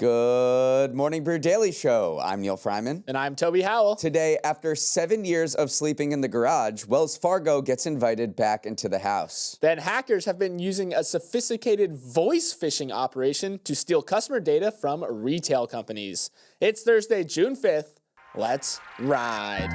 Good morning, Brew Daily Show. I'm Neal Freyman. And I'm Toby Howell. Today, after 7 years of sleeping in the garage, Wells Fargo gets invited back into the house. Then hackers have been using a sophisticated voice phishing operation to steal customer data from retail companies. It's Thursday, June 5th. Let's ride.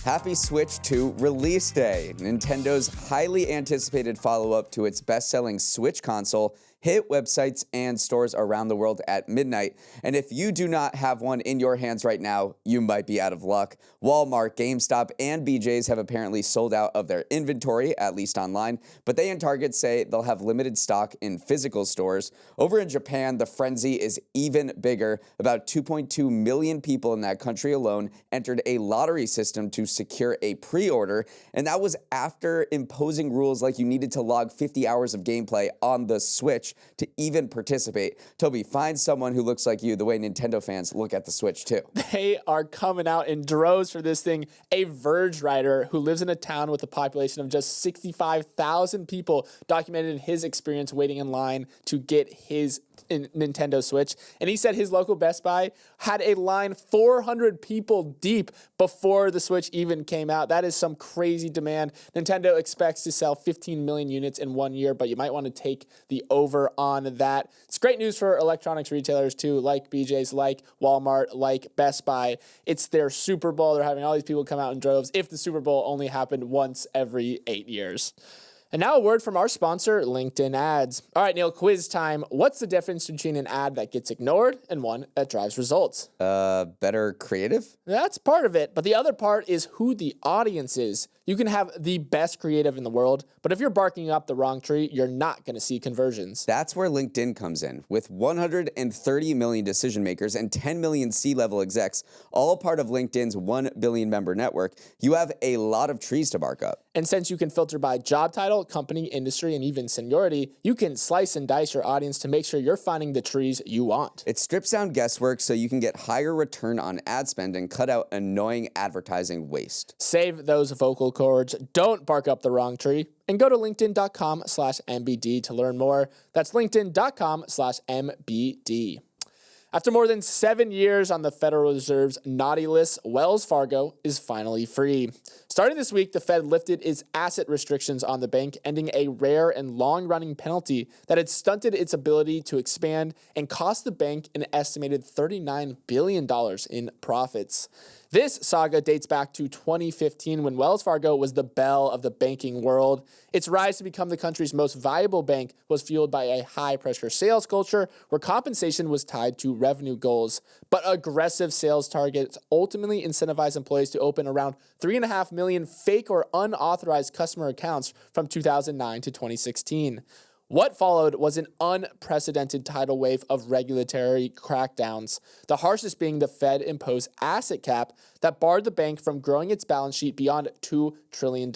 Happy Switch 2 release day. Nintendo's highly anticipated follow-up to its best-selling Switch console hit websites and stores around the world at midnight. And if you do not have one in your hands right now, you might be out of luck. Walmart, GameStop, and BJ's have apparently sold out of their inventory, at least online, but they and Target say they'll have limited stock in physical stores. Over in Japan, the frenzy is even bigger. About 2.2 million people in that country alone entered a lottery system to secure a pre-order, and that was after imposing rules like you needed to log 50 hours of gameplay on the Switch to even participate. Toby, find someone who looks like you the way Nintendo fans look at the Switch too. They are coming out in droves for this thing. A Verge writer who lives in a town with a population of just 65,000 people documented his experience waiting in line to get his Nintendo Switch. And he said his local Best Buy had a line 400 people deep before the Switch even came out. That is some crazy demand. Nintendo expects to sell 15 million units in 1 year, but you might want to take the over on that. It's great news for electronics retailers too, like BJ's, like Walmart, like Best Buy. It's their Super Bowl. They're having all these people come out in droves if the Super Bowl only happened once every 8 years. And now a word from our sponsor, LinkedIn Ads. All right, Neal, quiz time. What's the difference between an ad that gets ignored and one that drives results? Better creative? That's part of it, but the other part is who the audience is. You can have the best creative in the world, but if you're barking up the wrong tree, you're not going to see conversions. That's where LinkedIn comes in. With 130 million decision makers and 10 million C-level execs, all part of LinkedIn's 1 billion member network, you have a lot of trees to bark up. And since you can filter by job title, company, industry, and even seniority, you can slice and dice your audience to make sure you're finding the trees you want. It strips down guesswork so you can get higher return on ad spend and cut out annoying advertising waste. Save those vocal cords, don't bark up the wrong tree, and go to linkedin.com/MBD to learn more. That's linkedin.com/MBD. After more than 7 years on the Federal Reserve's naughty list, Wells Fargo is finally free. Starting this week, the Fed lifted its asset restrictions on the bank, ending a rare and long-running penalty that had stunted its ability to expand and cost the bank an estimated $39 billion in profits. This saga dates back to 2015 when Wells Fargo was the belle of the banking world. Its rise to become the country's most valuable bank was fueled by a high-pressure sales culture where compensation was tied to revenue goals. But aggressive sales targets ultimately incentivized employees to open around 3.5 million fake or unauthorized customer accounts from 2009 to 2016. What followed was an unprecedented tidal wave of regulatory crackdowns, the harshest being the Fed-imposed asset cap that barred the bank from growing its balance sheet beyond $2 trillion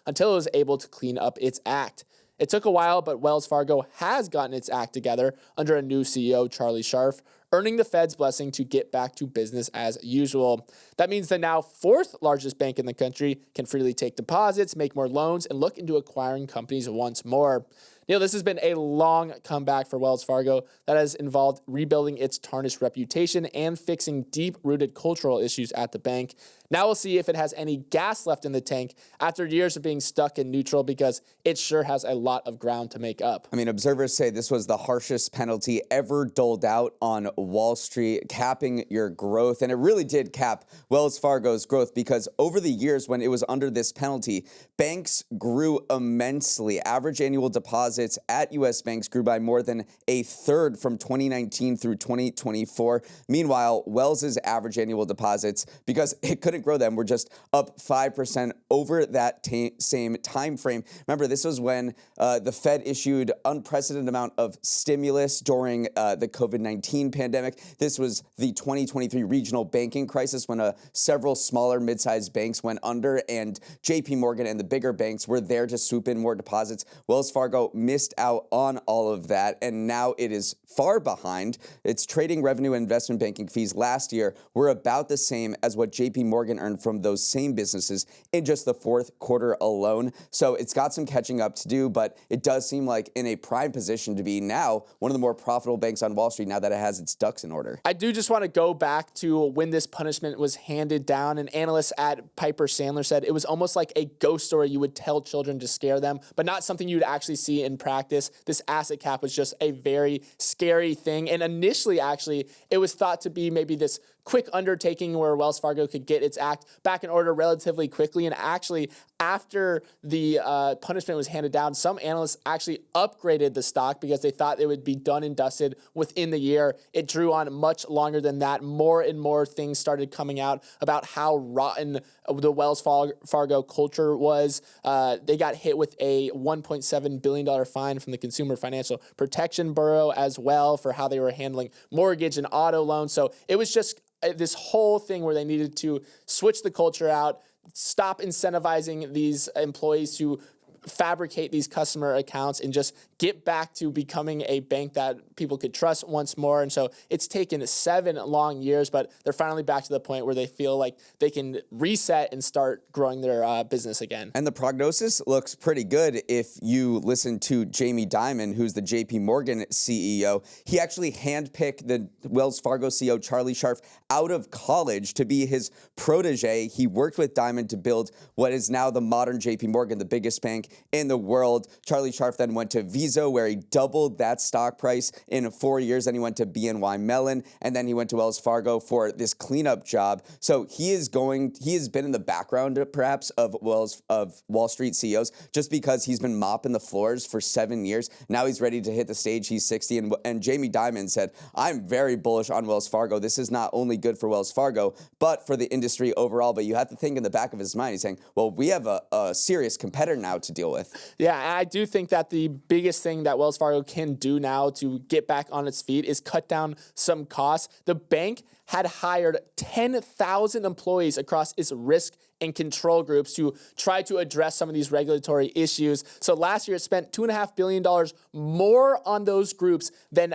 until it was able to clean up its act. It took a while, but Wells Fargo has gotten its act together under a new CEO, Charlie Scharf, earning the Fed's blessing to get back to business as usual. That means the now fourth largest bank in the country can freely take deposits, make more loans, and look into acquiring companies once more. Neal, this has been a long comeback for Wells Fargo that has involved rebuilding its tarnished reputation and fixing deep-rooted cultural issues at the bank. Now we'll see if it has any gas left in the tank after years of being stuck in neutral, because it sure has a lot of ground to make up. I mean, observers say this was the harshest penalty ever doled out on Wall Street, capping your growth. And it really did cap Wells Fargo's growth, because over the years when it was under this penalty, banks grew immensely. Average annual deposits at U.S. banks grew by more than a third from 2019 through 2024. Meanwhile, Wells's average annual deposits, because it couldn't grow them, were just up 5% over that same time frame. Remember, this was when the Fed issued unprecedented amount of stimulus during the COVID-19 pandemic. This was the 2023 regional banking crisis when several smaller mid-sized banks went under, and JP Morgan and the bigger banks were there to swoop in more deposits. Wells Fargo missed out on all of that, and now it is far behind. Its trading revenue and investment banking fees last year were about the same as what JP Morgan earned from those same businesses in just the fourth quarter alone. So it's got some catching up to do, but it does seem like in a prime position to be now one of the more profitable banks on Wall Street now that it has its ducks in order. I do just want to go back to when this punishment was handed down. An analyst at Piper Sandler said it was almost like a ghost story you would tell children to scare them, but not something you'd actually see in practice. This asset cap was just a very scary thing. And initially, actually, it was thought to be maybe this quick undertaking where Wells Fargo could get its act back in order relatively quickly. And actually, after the punishment was handed down, some analysts actually upgraded the stock because they thought it would be done and dusted within the year. It drew on much longer than that. More and more things started coming out about how rotten the Wells Fargo culture was. They got hit with a $1.7 billion fine from the Consumer Financial Protection Bureau as well for how they were handling mortgage and auto loans. So it was just this whole thing where they needed to switch the culture out, stop incentivizing these employees to fabricate these customer accounts, and just get back to becoming a bank that people could trust once more. And so it's taken 7 long years, but they're finally back to the point where they feel like they can reset and start growing their business again. And the prognosis looks pretty good if you listen to Jamie Dimon, who's the JP Morgan CEO. He actually handpicked the Wells Fargo CEO, Charlie Scharf, out of college to be his protege. He worked with Dimon to build what is now the modern JP Morgan, the biggest bank in the world. Charlie Scharf then went to Visa, where he doubled that stock price in 4 years. Then he went to BNY Mellon, and then he went to Wells Fargo for this cleanup job. So he has been in the background perhaps of Wall Street CEOs just because he's been mopping the floors for 7 years. Now he's ready to hit the stage. He's 60, and Jamie Dimon said, "I'm very bullish on Wells Fargo. This is not only good for Wells Fargo, but for the industry overall." But you have to think in the back of his mind, he's saying, well, we have a serious competitor now to deal with. Yeah, I do think that the biggest thing that Wells Fargo can do now to get back on its feet is cut down some costs. The bank had hired 10,000 employees across its risk and control groups to try to address some of these regulatory issues. So last year it spent $2.5 billion more on those groups than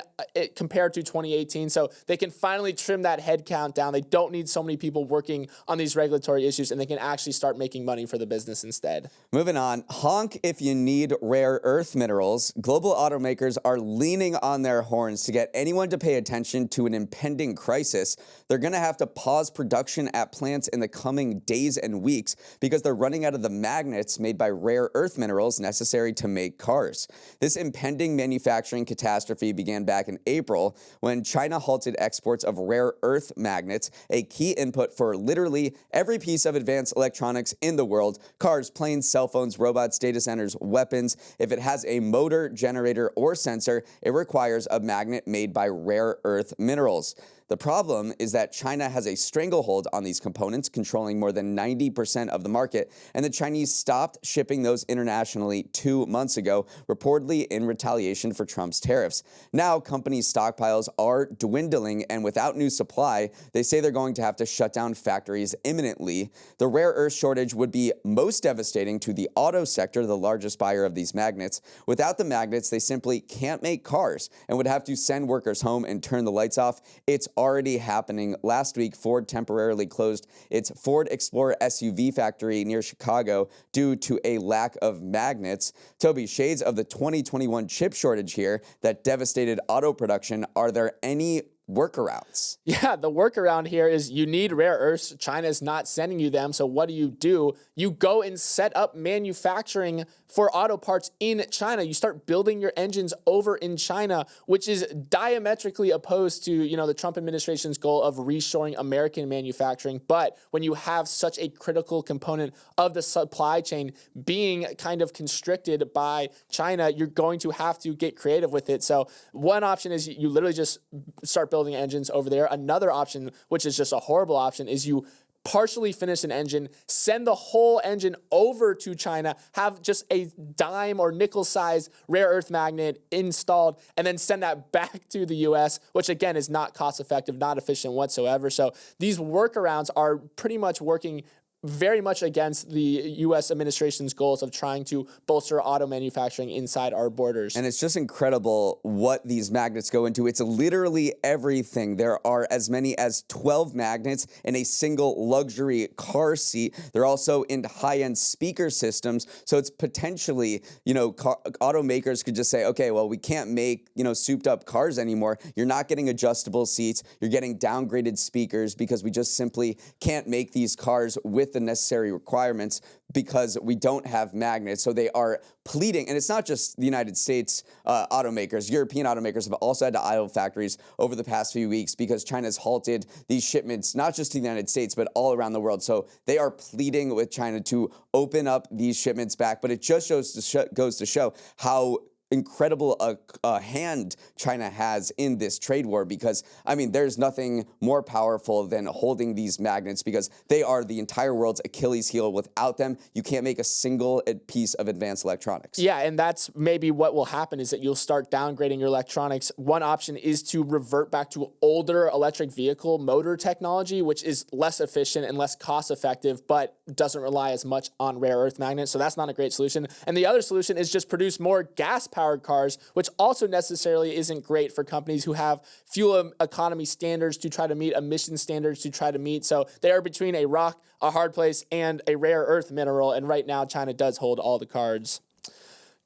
compared to 2018. So they can finally trim that headcount down. They don't need so many people working on these regulatory issues, and they can actually start making money for the business instead. Moving on, honk if you need rare earth minerals. Global automakers are leaning on their horns to get anyone to pay attention to an impending crisis. They're going to have to pause production at plants in the coming days and weeks because they're running out of the magnets made by rare earth minerals necessary to make cars. This impending manufacturing catastrophe began back in April when China halted exports of rare earth magnets, a key input for literally every piece of advanced electronics in the world: cars, planes, cell phones, robots, data centers, weapons. If it has a motor, generator, or sensor, it requires a magnet made by rare earth minerals. The problem is that China has a stranglehold on these components, controlling more than 90% of the market, and the Chinese stopped shipping those internationally 2 months ago, reportedly in retaliation for Trump's tariffs. Now, companies' stockpiles are dwindling, and without new supply, they say they're going to have to shut down factories imminently. The rare earth shortage would be most devastating to the auto sector, the largest buyer of these magnets. Without the magnets, they simply can't make cars and would have to send workers home and turn the lights off. It's already happening. Last week, Ford temporarily closed its Ford Explorer SUV factory near Chicago due to a lack of magnets. Toby, shades of the 2021 chip shortage here that devastated auto production. Are there any workarounds? Yeah, the workaround here is you need rare earths. China's not sending you them. So what do? You go and set up manufacturing for auto parts in China. You start building your engines over in China, which is diametrically opposed to, the Trump administration's goal of reshoring American manufacturing. But when you have such a critical component of the supply chain being kind of constricted by China, you're going to have to get creative with it. So one option is you literally just start building engines over there. Another option, which is just a horrible option, is you partially finish an engine, send the whole engine over to China, have just a dime or nickel size rare earth magnet installed, and then send that back to the US, which again is not cost effective, not efficient whatsoever. So these workarounds are pretty much working very much against the U.S. administration's goals of trying to bolster auto manufacturing inside our borders. And it's just incredible what these magnets go into. It's literally everything. There are as many as 12 magnets in a single luxury car seat. They're also in high-end speaker systems. So it's potentially, automakers could just say, okay, well, we can't make, souped up cars anymore. You're not getting adjustable seats. You're getting downgraded speakers because we just simply can't make these cars with the necessary requirements because we don't have magnets. So they are pleading, and it's not just the United States automakers. European automakers have also had to idle factories over the past few weeks because China's halted these shipments, not just to the United States, but all around the world. So they are pleading with China to open up these shipments back. But it just goes to show how incredible a hand China has in this trade war because, there's nothing more powerful than holding these magnets because they are the entire world's Achilles heel. Without them, you can't make a single piece of advanced electronics. Yeah, and that's maybe what will happen is that you'll start downgrading your electronics. One option is to revert back to older electric vehicle motor technology, which is less efficient and less cost effective, but doesn't rely as much on rare earth magnets. So that's not a great solution. And the other solution is just produce more gas-powered cars, which also necessarily isn't great for companies who have fuel economy standards to try to meet, emission standards to try to meet. So they are between a rock, a hard place, and a rare earth mineral. And right now, China does hold all the cards.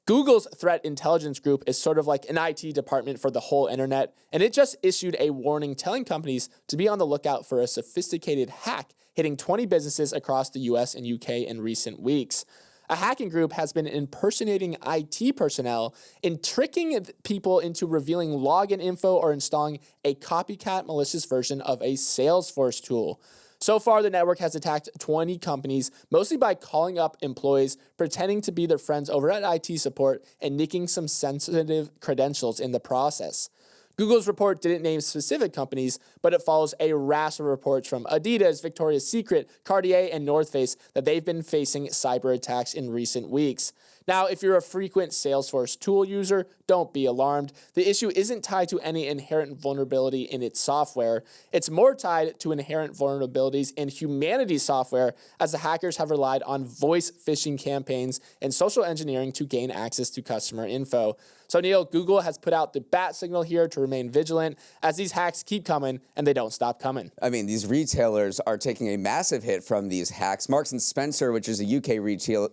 Google's threat intelligence group is sort of like an IT department for the whole internet, and it just issued a warning telling companies to be on the lookout for a sophisticated hack hitting 20 businesses across the US and UK in recent weeks. A hacking group has been impersonating IT personnel and tricking people into revealing login info or installing a copycat malicious version of a Salesforce tool. So far, the network has attacked 20 companies, mostly by calling up employees, pretending to be their friends over at IT support, and nicking some sensitive credentials in the process. Google's report didn't name specific companies, but it follows a rash of reports from Adidas, Victoria's Secret, Cartier, and North Face that they've been facing cyber attacks in recent weeks. Now, if you're a frequent Salesforce tool user, don't be alarmed. The issue isn't tied to any inherent vulnerability in its software. It's more tied to inherent vulnerabilities in humanity's software, as the hackers have relied on voice phishing campaigns and social engineering to gain access to customer info. So, Neal, Google has put out the bat signal here to remain vigilant as these hacks keep coming and they don't stop coming. These retailers are taking a massive hit from these hacks. Marks & Spencer, which is a UK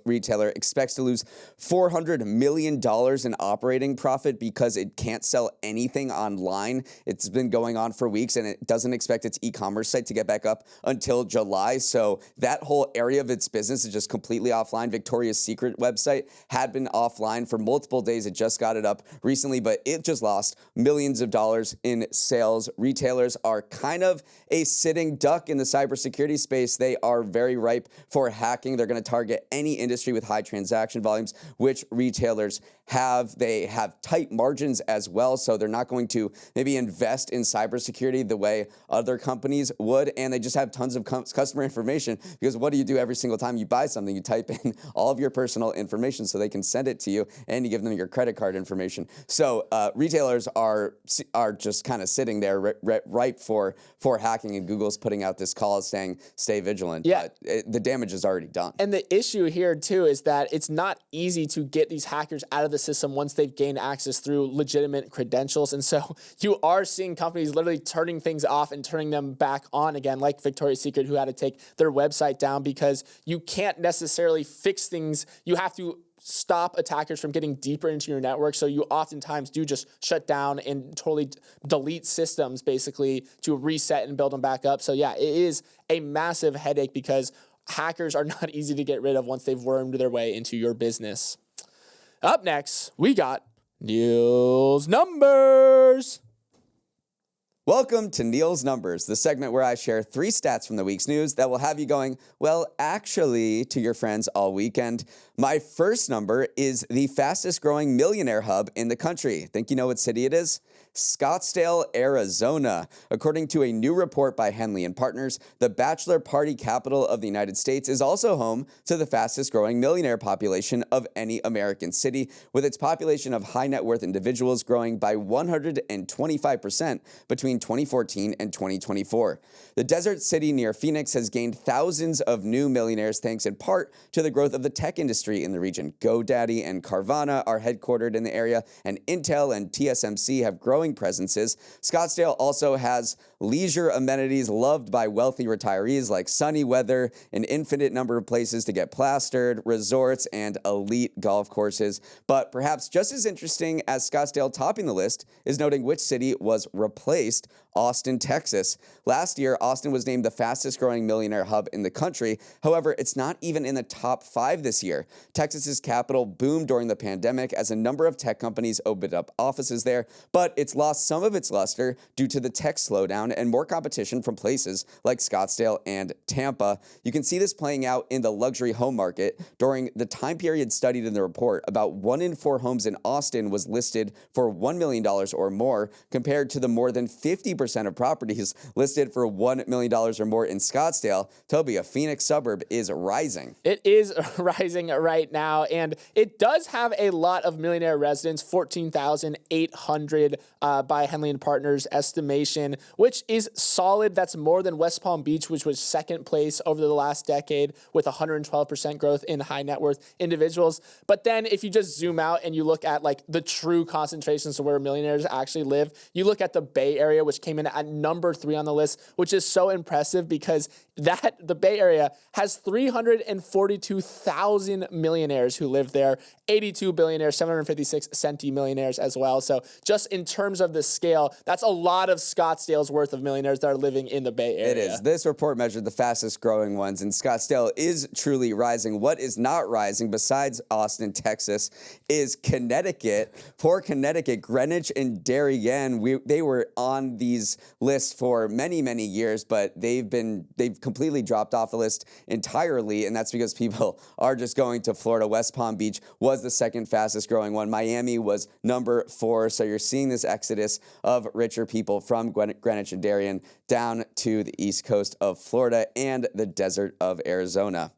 retailer, expects to lose $400 million in operating profit because it can't sell anything online. It's been going on for weeks, and it doesn't expect its e-commerce site to get back up until July. So that whole area of its business is just completely offline. Victoria's Secret website had been offline for multiple days. It just got it up recently, but it just lost millions of dollars in sales. Retailers are kind of a sitting duck in the cybersecurity space. They are very ripe for hacking. They're going to target any industry with high transaction volumes, which retailers have. They have tight margins as well, so they're not going to maybe invest in cybersecurity the way other companies would, and they just have tons of customer information, because what do you do every single time you buy something? You type in all of your personal information so they can send it to you, and you give them your credit card information. So retailers are just kind of sitting there ripe for hacking, and Google's putting out this call saying stay vigilant. Yeah. But the damage is already done. And the issue here too is that it's not easy to get these hackers out of the system once they've gained access through legitimate credentials. And so you are seeing companies literally turning things off and turning them back on again, like Victoria's Secret, who had to take their website down because you can't necessarily fix things. You have to stop attackers from getting deeper into your network. So you oftentimes do just shut down and totally delete systems basically to reset and build them back up. So yeah, it is a massive headache because hackers are not easy to get rid of once they've wormed their way into your business. Up next, we got Neal's Numbers. Welcome to Neal's Numbers, the segment where I share 3 stats from the week's news that will have you going, well, actually, to your friends all weekend. My first number is the fastest growing millionaire hub in the country. Think you know what city it is? Scottsdale, Arizona. According to a new report by Henley and Partners, the bachelor party capital of the United States is also home to the fastest growing millionaire population of any American city, with its population of high net worth individuals growing by 125% between 2014 and 2024. The desert city near Phoenix has gained thousands of new millionaires thanks in part to the growth of the tech industry in the region. GoDaddy and Carvana are headquartered in the area, and Intel and TSMC have growing presences. Scottsdale also has leisure amenities loved by wealthy retirees like sunny weather, an infinite number of places to get plastered, resorts, and elite golf courses. But perhaps just as interesting as Scottsdale topping the list is noting which city was replaced: Austin, Texas. Last year, Austin was named the fastest growing millionaire hub in the country. However, it's not even in the top 5 this year. Texas's capital boomed during the pandemic as a number of tech companies opened up offices there, but it's lost some of its luster due to the tech slowdown and more competition from places like Scottsdale and Tampa. You can see this playing out in the luxury home market. During the time period studied in the report, about 1 in 4 homes in Austin was listed for $1 million or more, compared to the more than 50% of properties listed for $1 million or more in Scottsdale. Toby, a Phoenix suburb, is rising. It is rising right now, and it does have a lot of millionaire residents, 14,800 by Henley and Partners estimation, which is solid. That's more than West Palm Beach, which was second place over the last decade with 112% growth in high net worth individuals. But then if you just zoom out and you look at like the true concentrations of where millionaires actually live, you look at the Bay Area, which came in at number 3 on the list, which is so impressive because the Bay Area has 342,000 millionaires who live there, 82 billionaires, 756 centimillionaires as well. So just in terms of the scale, that's a lot of Scottsdale's worth of millionaires that are living in the Bay Area. It is. This report measured the fastest growing ones, and Scottsdale is truly rising. What is not rising, besides Austin, Texas, is Connecticut. Poor Connecticut, Greenwich and Darien. They were on these lists for many, many years, but they've completely dropped off the list entirely, and that's because people are just going to Florida. West Palm Beach was the second fastest growing one. Miami was number 4, so you're seeing this exodus of richer people from Greenwich and Darien down to the east coast of Florida and the desert of Arizona.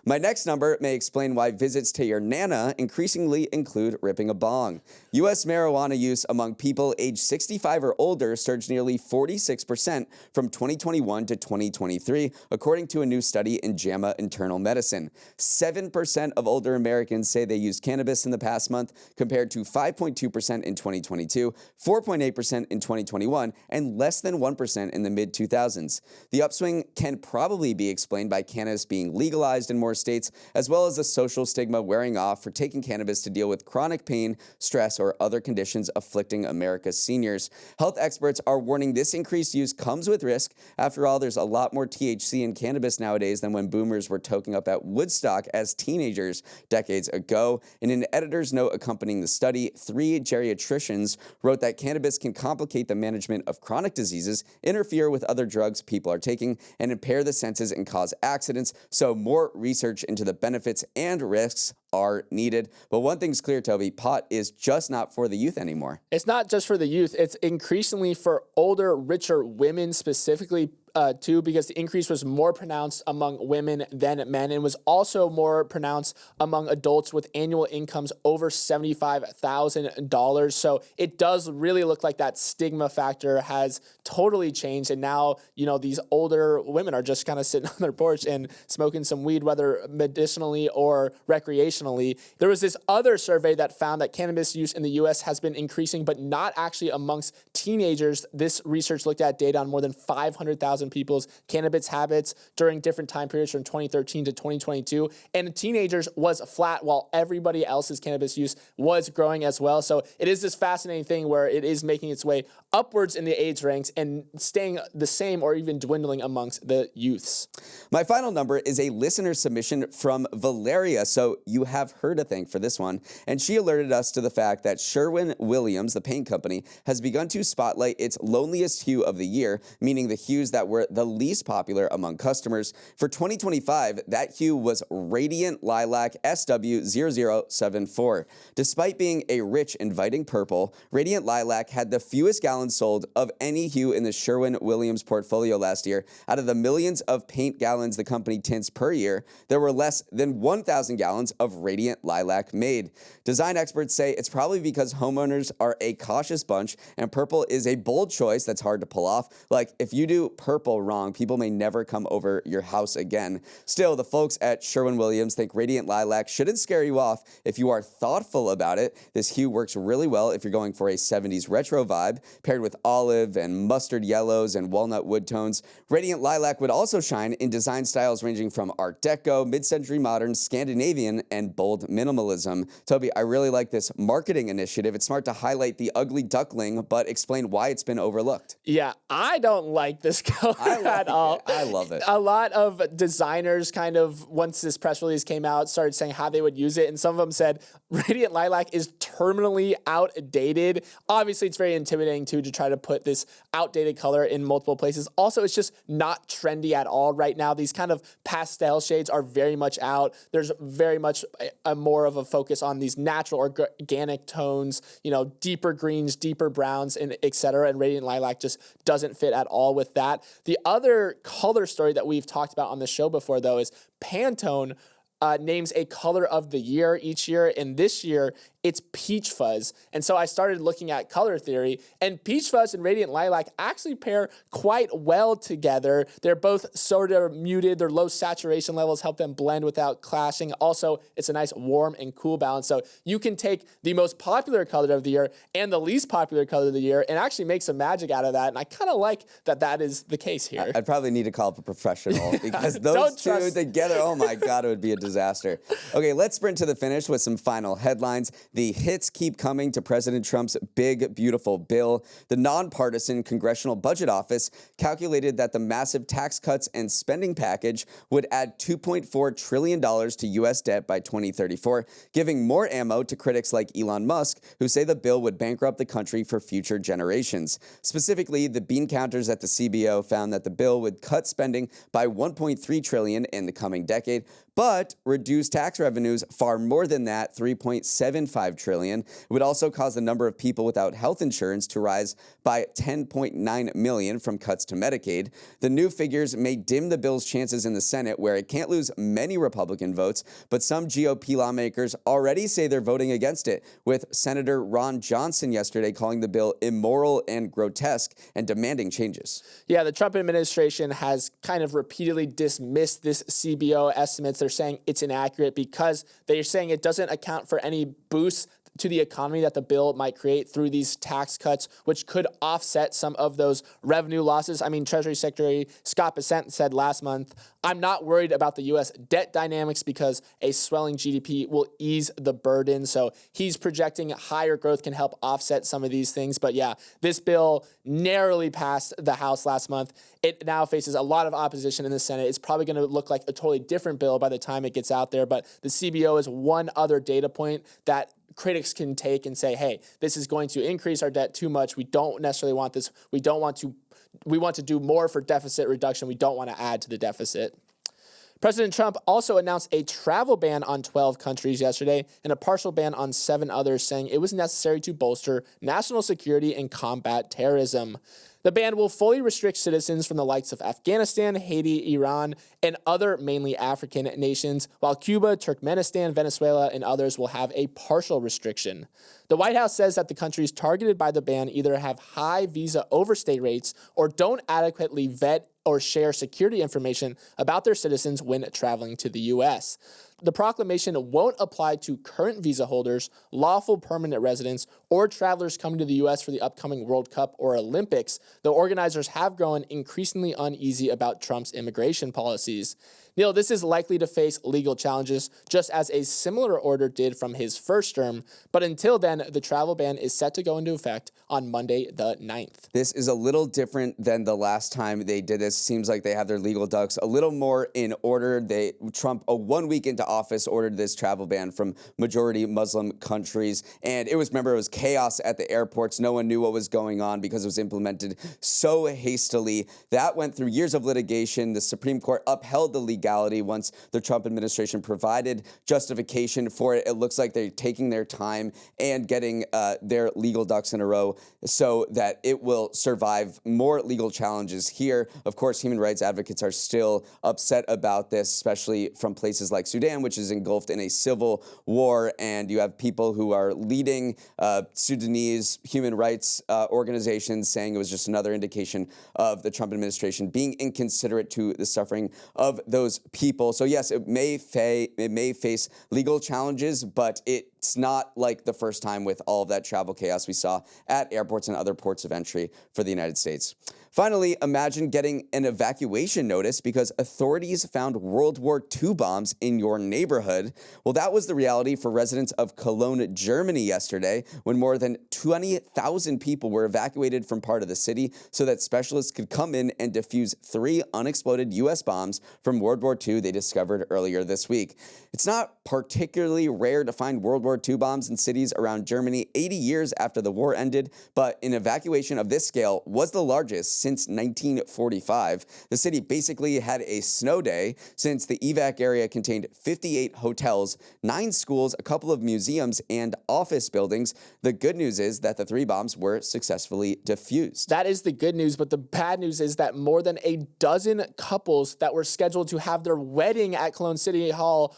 My next number may explain why visits to your Nana increasingly include ripping a bong. U.S. marijuana use among people aged 65 or older surged nearly 46% from 2021 to 2023, according to a new study in JAMA Internal Medicine. 7% of older Americans say they used cannabis in the past month, compared to 5.2% in 2022, 4.8% in 2021, and less than 1% in the mid-2000s. The upswing can probably be explained by cannabis being legalized in more states, as well as the social stigma wearing off for taking cannabis to deal with chronic pain, stress, or other conditions afflicting America's seniors. Health experts are warning this increased use comes with risk. After all, there's a lot more THC in cannabis nowadays than when boomers were toking up at Woodstock as teenagers decades ago. In an editor's note accompanying the study, 3 geriatricians wrote that cannabis can complicate the management of chronic diseases, interfere with other drugs people are taking, and impair the senses and cause accidents. So more research into the benefits and risks are needed. But one thing's clear, Toby, pot is just not for the youth anymore. It's not just for the youth. It's increasingly for older, richer women specifically, too, because the increase was more pronounced among women than men, and was also more pronounced among adults with annual incomes over $75,000. So it does really look like that stigma factor has totally changed, and now, these older women are just kind of sitting on their porch and smoking some weed, whether medicinally or recreationally. There was this other survey that found that cannabis use in the U.S. has been increasing, but not actually amongst teenagers. This research looked at data on more than 500,000 people's cannabis habits during different time periods from 2013 to 2022, and teenagers was flat while everybody else's cannabis use was growing as well. So it is this fascinating thing where it is making its way upwards in the age ranks and staying the same or even dwindling amongst the youths. My final number is a listener submission from Valeria, so you have her to thank for this one. And she alerted us to the fact that Sherwin-Williams, the paint company, has begun to spotlight its loneliest hue of the year, meaning the hues that were the least popular among customers. For 2025, that hue was Radiant Lilac SW0074. Despite being a rich, inviting purple, Radiant Lilac had the fewest gallons sold of any hue in the Sherwin-Williams portfolio last year. Out of the millions of paint gallons the company tints per year, there were less than 1,000 gallons of Radiant Lilac made. Design experts say it's probably because homeowners are a cautious bunch and purple is a bold choice that's hard to pull off. Like, if you do purple wrong, people may never come over your house again. Still, the folks at Sherwin-Williams think Radiant Lilac shouldn't scare you off if you are thoughtful about it. This hue works really well if you're going for a 70s retro vibe, paired with olive and mustard yellows and walnut wood tones. Radiant Lilac would also shine in design styles ranging from Art Deco, mid-century modern, Scandinavian, and bold minimalism. Toby, I really like this marketing initiative. It's smart to highlight the ugly duckling, but explain why it's been overlooked. Yeah, I don't like this color at all. I love it. A lot of designers kind of, once this press release came out, started saying how they would use it, and some of them said Radiant Lilac is terminally outdated. Obviously, it's very intimidating, too, to try to put this outdated color in multiple places. Also, it's just not trendy at all right now. These kind of pastel shades are very much out. There's very much a more of a focus on these natural organic tones, you know, deeper greens, deeper browns, and et cetera. And Radiant Lilac just doesn't fit at all with that. The other color story that we've talked about on the show before, though, is Pantone names a color of the year each year, and this year it's peach fuzz. And so I started looking at color theory, and peach fuzz and Radiant Lilac actually pair quite well together. They're both sort of muted. Their low saturation levels help them blend without clashing. Also, it's a nice warm and cool balance. So you can take the most popular color of the year and the least popular color of the year and actually make some magic out of that. And I kind of like that that is the case here. I'd probably need to call up a professional because those two together, oh my God, it would be a disaster. Okay, let's sprint to the finish with some final headlines. The hits keep coming to President Trump's big, beautiful bill. The nonpartisan Congressional Budget Office calculated that the massive tax cuts and spending package would add $2.4 trillion to U.S. debt by 2034, giving more ammo to critics like Elon Musk, who say the bill would bankrupt the country for future generations. Specifically, the bean counters at the CBO found that the bill would cut spending by $1.3 trillion in the coming decade, but reduce tax revenues far more than that, $3.75 trillion. It would also cause the number of people without health insurance to rise by 10.9 million from cuts to Medicaid. The new figures may dim the bill's chances in the Senate, where it can't lose many Republican votes, but some GOP lawmakers already say they're voting against it, with Senator Ron Johnson yesterday calling the bill immoral and grotesque and demanding changes. Yeah, the Trump administration has kind of repeatedly dismissed this CBO estimates. They're saying it's inaccurate because they're saying it doesn't account for any boosts to the economy that the bill might create through these tax cuts, which could offset some of those revenue losses. I mean, Treasury Secretary Scott Bessent said last month, "I'm not worried about the U.S. debt dynamics because a swelling GDP will ease the burden." So he's projecting higher growth can help offset some of these things. But yeah, this bill narrowly passed the House last month. It now faces a lot of opposition in the Senate. It's probably going to look like a totally different bill by the time it gets out there. But the CBO is one other data point that critics can take and say, hey, this is going to increase our debt too much. We don't necessarily want this. We want to do more for deficit reduction. We don't want to add to the deficit. President Trump also announced a travel ban on 12 countries yesterday and a partial ban on 7 others, saying it was necessary to bolster national security and combat terrorism. The ban will fully restrict citizens from the likes of Afghanistan, Haiti, Iran, and other mainly African nations, while Cuba, Turkmenistan, Venezuela, and others will have a partial restriction. The White House says that the countries targeted by the ban either have high visa overstay rates or don't adequately vet or share security information about their citizens when traveling to the U.S. the proclamation won't apply to current visa holders, lawful permanent residents, or travelers coming to the U.S. for the upcoming World Cup or Olympics. The organizers have grown increasingly uneasy about Trump's immigration policies. Neal, this is likely to face legal challenges, just as a similar order did from his first term. But until then, the travel ban is set to go into effect on Monday the 9th. This is a little different than the last time they did this. Seems like they have their legal ducks a little more in order. Trump, 1 week into office, ordered this travel ban from majority Muslim countries. And it was chaos at the airports. No one knew what was going on because it was implemented so hastily. That went through years of litigation. The Supreme Court upheld the legality once the Trump administration provided justification for it. It looks like they're taking their time and getting their legal ducks in a row so that it will survive more legal challenges here. Of course, human rights advocates are still upset about this, especially from places like Sudan, which is engulfed in a civil war. And you have people who are leading Sudanese human rights organizations saying it was just another indication of the Trump administration being inconsiderate to the suffering of those people. So yes, it may face legal challenges, but it's not like the first time with all of that travel chaos we saw at airports and other ports of entry for the United States. Finally, imagine getting an evacuation notice because authorities found World War II bombs in your neighborhood. Well, that was the reality for residents of Cologne, Germany yesterday, when more than 20,000 people were evacuated from part of the city so that specialists could come in and defuse 3 unexploded U.S. bombs from World War II they discovered earlier this week. It's not particularly rare to find World War II bombs in cities around Germany 80 years after the war ended, but an evacuation of this scale was the largest since 1945. The city basically had a snow day since the evac area contained 58 hotels, 9 schools, a couple of museums, and office buildings. The good news is that the 3 bombs were successfully defused. That is the good news, but the bad news is that more than a dozen couples that were scheduled to have their wedding at Cologne City Hall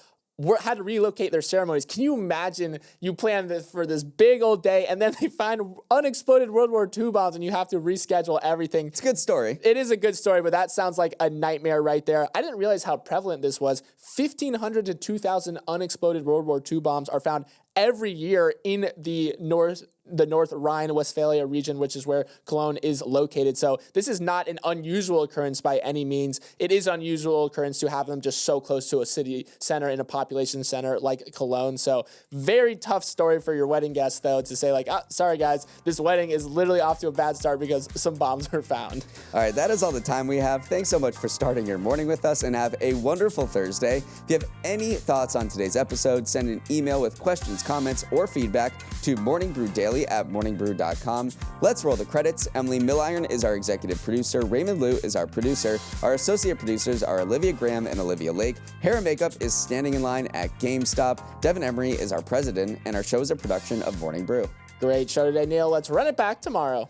had to relocate their ceremonies. Can you imagine you plan this for this big old day and then they find unexploded World War II bombs and you have to reschedule everything? It's a good story. It is a good story, but that sounds like a nightmare right there. I didn't realize how prevalent this was. 1,500 to 2,000 unexploded World War II bombs are found every year in the North Rhine-Westphalia region, which is where Cologne is located. So this is not an unusual occurrence by any means. It is an unusual occurrence to have them just so close to a city center and a population center like Cologne. So very tough story for your wedding guests, though, to say like, oh, sorry guys, this wedding is literally off to a bad start because some bombs were found. All right, that is all the time we have. Thanks so much for starting your morning with us and have a wonderful Thursday. If you have any thoughts on today's episode, send an email with questions, comments, or feedback to morningbrew@morningbrew.com. Let's roll the credits. Emily Milliron is our executive producer. Raymond Liu is our producer. Our associate producers are Olivia Graham and Olivia Lake. Hair and makeup is standing in line at GameStop. Devin Emery is our president, and our show is a production of Morning Brew. Great show today, Neal. Let's run it back tomorrow.